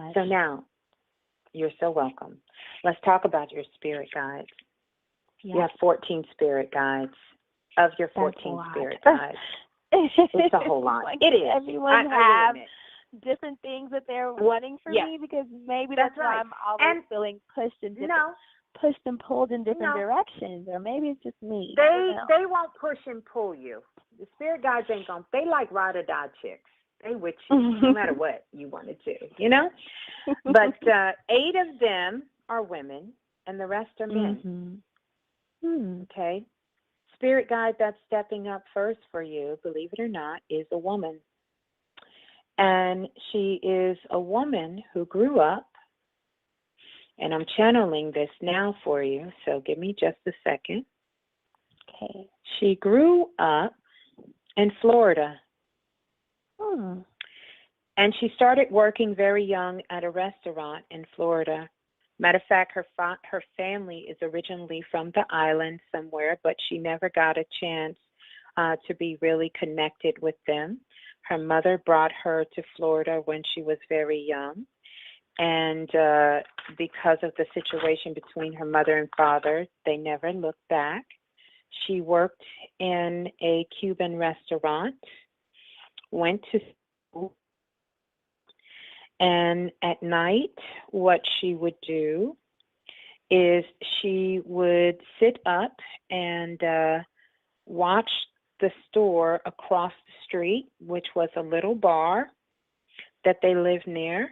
much. So now, you're so welcome. Let's talk about your spirit guides. You have 14 spirit guides. Of your 14 spirit guides, it's a whole lot. Like, it is. Everyone have different things that they're wanting for me, because maybe that's why I'm always feeling pushed and pulled in different directions, or maybe it's just me. They won't push and pull you. The spirit guides ain't gonna. They like ride or die chicks. They with you no matter what you want to do, you know. But 8 of them are women, and the rest are men. Okay. Spirit guide that's stepping up first for you, believe it or not, is a woman. And she is a woman who grew up, and I'm channeling this now for you, so give me just a second. Okay. She grew up in Florida. And she started working very young at a restaurant in Florida. Matter of fact, her family is originally from the island somewhere, but she never got a chance to be really connected with them. Her mother brought her to Florida when she was very young. And because of the situation between her mother and father, they never looked back. She worked in a Cuban restaurant, went to school, and at night, what she would do is she would sit up and watch the store across the street, which was a little bar that they lived near,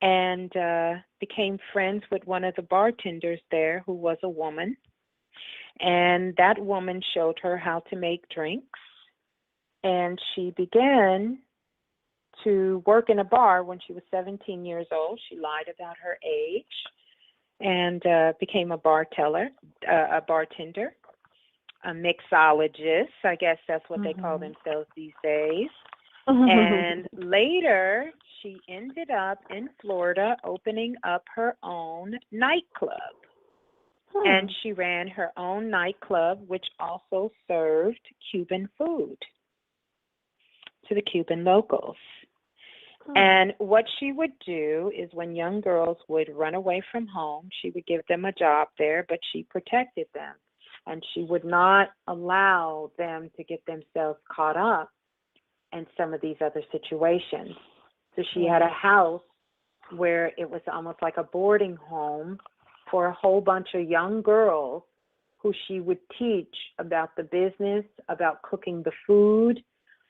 and became friends with one of the bartenders there, who was a woman. And that woman showed her how to make drinks, and she began to work in a bar when she was 17 years old. She lied about her age and became a bartender, a mixologist. I guess that's what they call themselves these days. And later, she ended up in Florida opening up her own nightclub. And she ran her own nightclub, which also served Cuban food to the Cuban locals. And what she would do is when young girls would run away from home, she would give them a job there, but she protected them. And she would not allow them to get themselves caught up in some of these other situations. So she had a house where it was almost like a boarding home for a whole bunch of young girls who she would teach about the business, about cooking the food,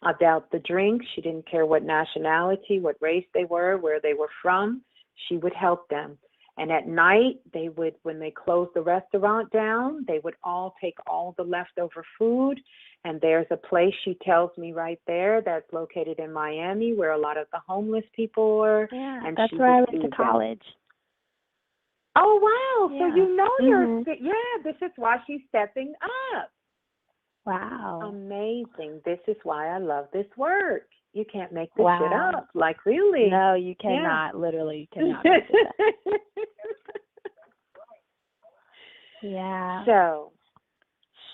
about the drinks. She didn't care what nationality, what race they were, where they were from. She would help them. And at night, they would, when they closed the restaurant down, they would all take all the leftover food. And there's a place, she tells me right there, that's located in Miami, where a lot of the homeless people were. Yeah, and that's where I went to college. Oh, wow. Yeah. So you know this is why she's stepping up. Wow. Amazing. This is why I love this work. You can't make this shit up. Like, really? No, you cannot. Yeah. Literally, you cannot make this up. Yeah. So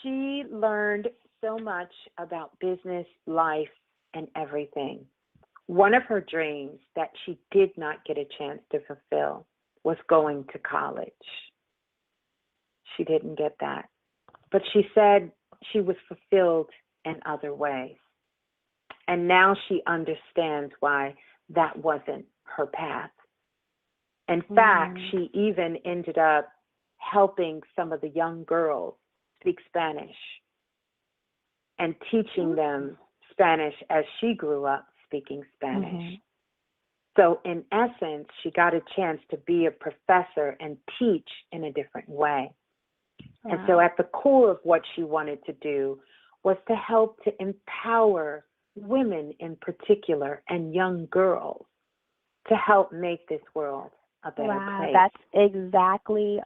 she learned so much about business, life, and everything. One of her dreams that she did not get a chance to fulfill was going to college. She didn't get that. But she said she was fulfilled in other ways. And now she understands why that wasn't her path. In fact, she even ended up helping some of the young girls speak Spanish and teaching them Spanish as she grew up speaking Spanish. So in essence, she got a chance to be a professor and teach in a different way. And so at the core of what she wanted to do was to help to empower women in particular and young girls to help make this world a better place. That's exactly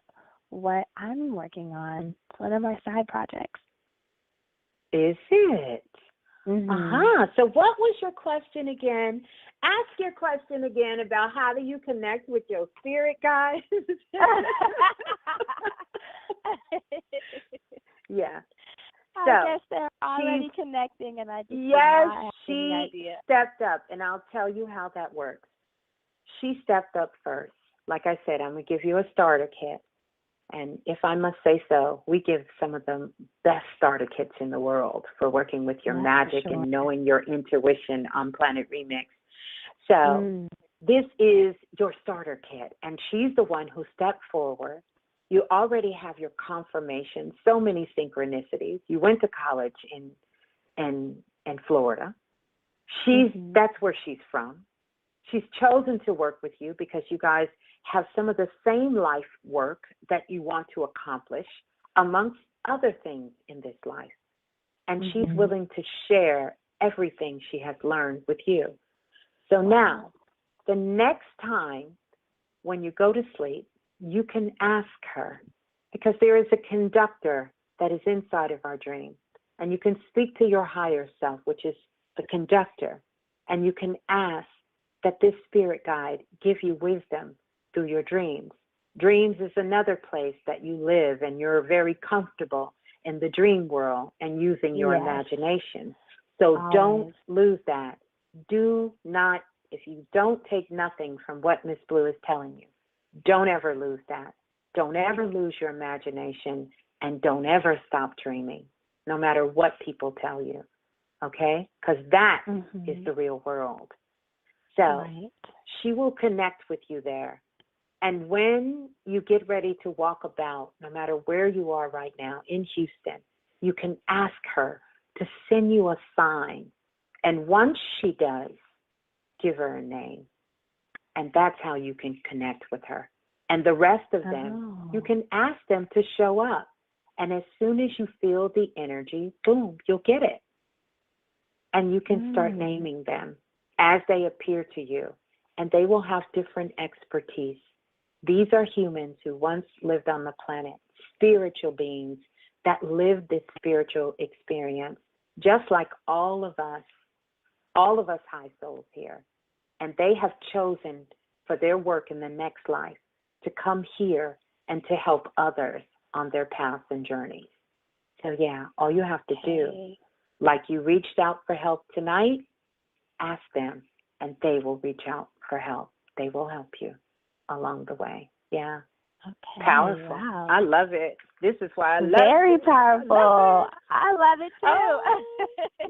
what I'm working on. It's one of my side projects. Is it? So what was your question again? Ask your question again about how do you connect with your spirit guides? Yeah. So, I guess they're already connecting, and I just did not have any idea. Stepped up, and I'll tell you how that works. she stepped up first. Like I said, I'm going to give you a starter kit. And if I must say so, we give some of the best starter kits in the world for working with your magic and knowing your intuition on Planet Remix. So this is your starter kit, and she's the one who stepped forward. You already have your confirmation, so many synchronicities. You went to college in Florida. That's where she's from. She's chosen to work with you because you guys have some of the same life work that you want to accomplish, amongst other things in this life. And she's willing to share everything she has learned with you. So now, the next time when you go to sleep, you can ask her, because there is a conductor that is inside of our dream. And you can speak to your higher self, which is the conductor, and you can ask that this spirit guide give you wisdom through your dreams. Dreams is another place that you live, and you're very comfortable in the dream world and using your imagination. So don't lose that. Do not, if you don't take nothing from what Miss Blue is telling you, don't ever lose that. Don't ever lose your imagination, and don't ever stop dreaming, no matter what people tell you, okay? Because that is the real world. So she will connect with you there. And when you get ready to walk about, no matter where you are right now in Houston, you can ask her to send you a sign. And once she does, give her a name. And that's how you can connect with her. And the rest of them, you can ask them to show up. And as soon as you feel the energy, boom, you'll get it. And you can start naming them as they appear to you. And they will have different expertise. These are humans who once lived on the planet, spiritual beings that lived this spiritual experience, just like all of us high souls here. And they have chosen for their work in the next life to come here and to help others on their paths and journeys. So yeah, all you have to do, like you reached out for help tonight, ask them and they will reach out for help. They will help you along the way. Yeah. Okay. Powerful. Wow. I love it. This is why I love it. Very powerful. I love it too. Oh,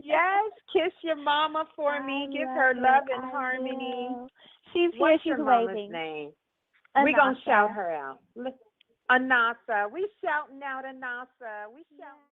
yes. Kiss your mama for me. Give her love and harmony. She's here. What's She's your waving. mama's name? Anasa. We're going to shout her out. Anasa. We shouting out Anasa. We shouting.